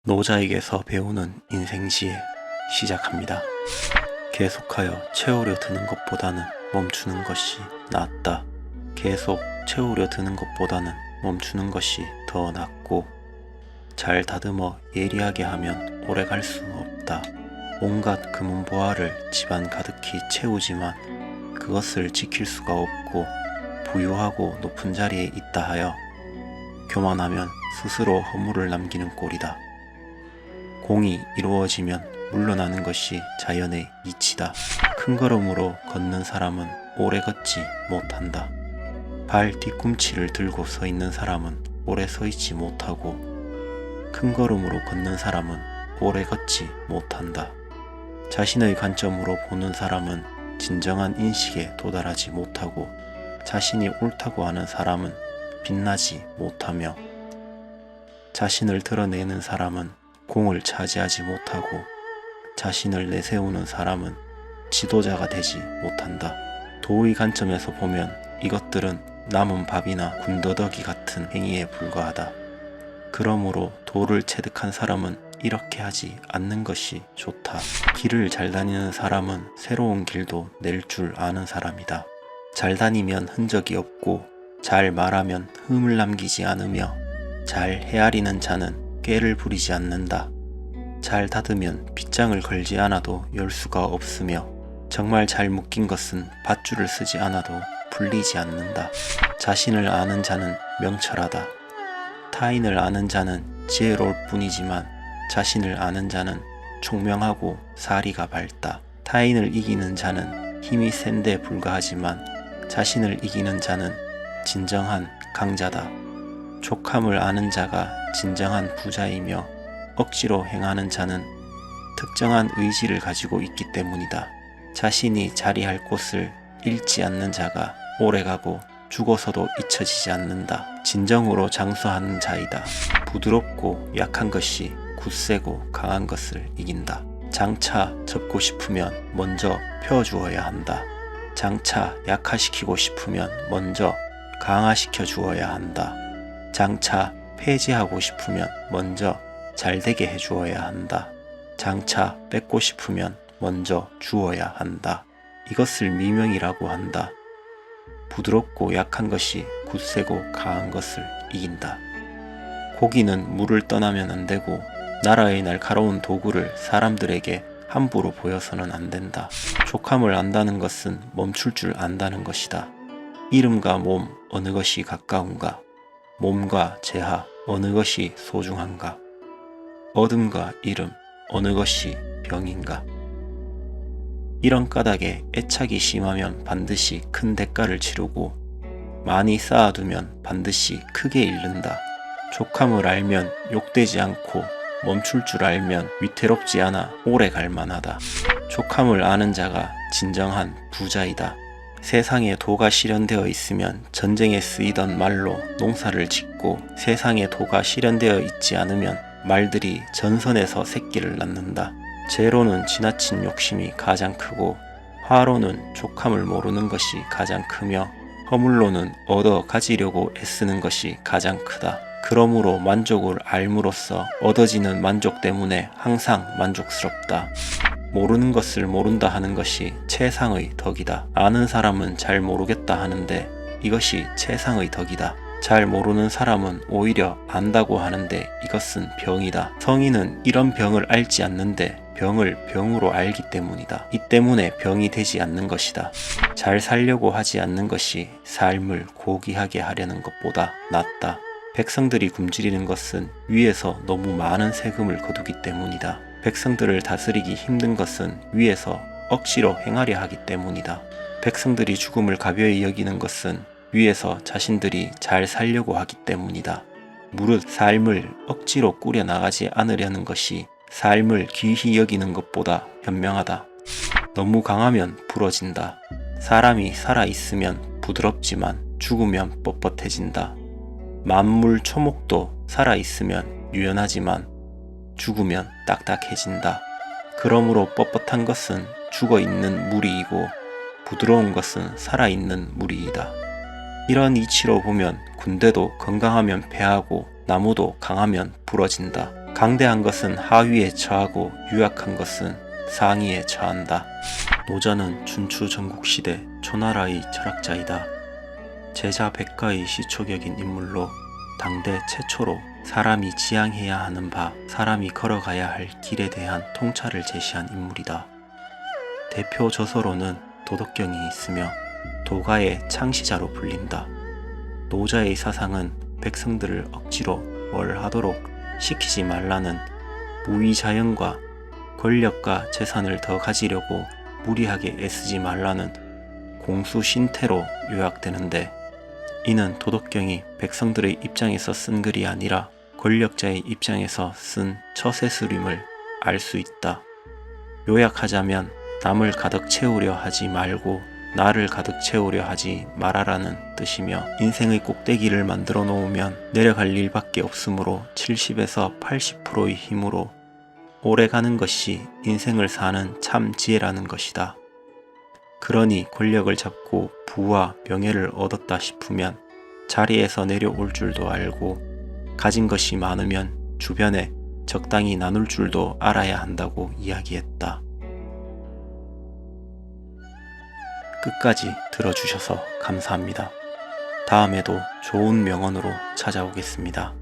노자에게서 배우는 인생시에 시작합니다. 계속하여 채우려 드는 것보다는 멈추는 것이 낫다. 계속 채우려 드는 것보다는 멈추는 것이 더 낫고, 잘 다듬어 예리하게 하면 오래 갈 수 없다. 온갖 금은보화를 집안 가득히 채우지만 그것을 지킬 수가 없고 부유하고 높은 자리에 있다 하여 교만하면 스스로 허물을 남기는 꼴이다. 공이 이루어지면 물러나는 것이 자연의 이치다. 큰 걸음으로 걷는 사람은 오래 걷지 못한다. 발 뒤꿈치를 들고 서 있는 사람은 오래 서 있지 못하고, 큰 걸음으로 걷는 사람은 오래 걷지 못한다. 자신의 관점으로 보는 사람은 진정한 인식에 도달하지 못하고, 자신이 옳다고 하는 사람은 빛나지 못하며, 자신을 드러내는 사람은 공을 차지하지 못하고, 자신을 내세우는 사람은 지도자가 되지 못한다. 도의 관점에서 보면 이것들은 남은 밥이나 군더더기 같은 행위에 불과하다. 그러므로 도를 체득한 사람은 이렇게 하지 않는 것이 좋다. 길을 잘 다니는 사람은 새로운 길도 낼 줄 아는 사람이다. 잘 다니면 흔적이 없고, 잘 말하면 흠을 남기지 않으며, 잘 헤아리는 자는 꾀를 부리지 않는다. 잘 닫으면 빗장을 걸지 않아도 열 수가 없으며, 정말 잘 묶인 것은 밧줄을 쓰지 않아도 풀리지 않는다. 자신을 아는 자는 명철하다. 타인을 아는 자는 지혜로울 뿐이지만, 자신을 아는 자는 총명하고 사리가 밝다. 타인을 이기는 자는 힘이 센 데 불과하지만, 자신을 이기는 자는 진정한 강자다. 족함을 아는 자가 진정한 부자이며, 억지로 행하는 자는 특정한 의지를 가지고 있기 때문이다. 자신이 자리할 곳을 잃지 않는 자가 오래가고 죽어서도 잊혀지지 않는다. 진정으로 장수하는 자이다. 부드럽고 약한 것이 굳세고 강한 것을 이긴다. 장차 접고 싶으면 먼저 펴주어야 한다. 장차 약화시키고 싶으면 먼저 강화시켜 주어야 한다. 장차 폐지하고 싶으면 먼저 잘되게 해주어야 한다. 장차 뺏고 싶으면 먼저 주어야 한다. 이것을 미명이라고 한다. 부드럽고 약한 것이 굳세고 강한 것을 이긴다. 고기는 물을 떠나면 안 되고, 나라의 날카로운 도구를 사람들에게 함부로 보여서는 안 된다. 족함을 안다는 것은 멈출 줄 안다는 것이다. 이름과 몸 어느 것이 가까운가? 몸과 재하 어느 것이 소중한가? 어둠과 이름 어느 것이 병인가? 이런 까닭에 애착이 심하면 반드시 큰 대가를 치르고, 많이 쌓아두면 반드시 크게 잃는다. 족함을 알면 욕되지 않고, 멈출 줄 알면 위태롭지 않아 오래 갈 만하다. 족함을 아는 자가 진정한 부자이다. 세상에 도가 실현되어 있으면 전쟁에 쓰이던 말로 농사를 짓고, 세상에 도가 실현되어 있지 않으면 말들이 전선에서 새끼를 낳는다. 재로는 지나친 욕심이 가장 크고, 화로는 족함을 모르는 것이 가장 크며, 허물로는 얻어 가지려고 애쓰는 것이 가장 크다. 그러므로 만족을 알므로써 얻어지는 만족 때문에 항상 만족스럽다. 모르는 것을 모른다 하는 것이 최상의 덕이다. 아는 사람은 잘 모르겠다 하는데 이것이 최상의 덕이다. 잘 모르는 사람은 오히려 안다고 하는데 이것은 병이다. 성인은 이런 병을 앓지 않는데 병을 병으로 알기 때문이다. 이 때문에 병이 되지 않는 것이다. 잘 살려고 하지 않는 것이 삶을 고귀하게 하려는 것보다 낫다. 백성들이 굶주리는 것은 위에서 너무 많은 세금을 거두기 때문이다. 백성들을 다스리기 힘든 것은 위에서 억지로 행하려 하기 때문이다. 백성들이 죽음을 가벼이 여기는 것은 위에서 자신들이 잘 살려고 하기 때문이다. 무릇 삶을 억지로 꾸려나가지 않으려는 것이 삶을 귀히 여기는 것보다 현명하다. 너무 강하면 부러진다. 사람이 살아있으면 부드럽지만 죽으면 뻣뻣해진다. 만물 초목도 살아있으면 유연하지만 죽으면 딱딱해진다. 그러므로 뻣뻣한 것은 죽어있는 무리이고, 부드러운 것은 살아있는 무리이다. 이런 이치로 보면 군대도 건강하면 패하고 나무도 강하면 부러진다. 강대한 것은 하위에 처하고 유약한 것은 상위에 처한다. 노자는 춘추 전국시대 초나라의 철학자이다. 제자 백가의 시초격인 인물로 당대 최초로 사람이 지향해야 하는 바, 사람이 걸어가야 할 길에 대한 통찰을 제시한 인물이다. 대표 저서로는 도덕경이 있으며 도가의 창시자로 불린다. 노자의 사상은 백성들을 억지로 뭘 하도록 시키지 말라는 무위자연과 권력과 재산을 더 가지려고 무리하게 애쓰지 말라는 공수신태로 요약되는데, 이는 도덕경이 백성들의 입장에서 쓴 글이 아니라 권력자의 입장에서 쓴 처세술임을 알 수 있다. 요약하자면 남을 가득 채우려 하지 말고 나를 가득 채우려 하지 말아라는 뜻이며, 인생의 꼭대기를 만들어 놓으면 내려갈 일밖에 없으므로 70에서 80%의 힘으로 오래 가는 것이 인생을 사는 참 지혜라는 것이다. 그러니 권력을 잡고 부와 명예를 얻었다 싶으면 자리에서 내려올 줄도 알고, 가진 것이 많으면 주변에 적당히 나눌 줄도 알아야 한다고 이야기했다. 끝까지 들어주셔서 감사합니다. 다음에도 좋은 명언으로 찾아오겠습니다.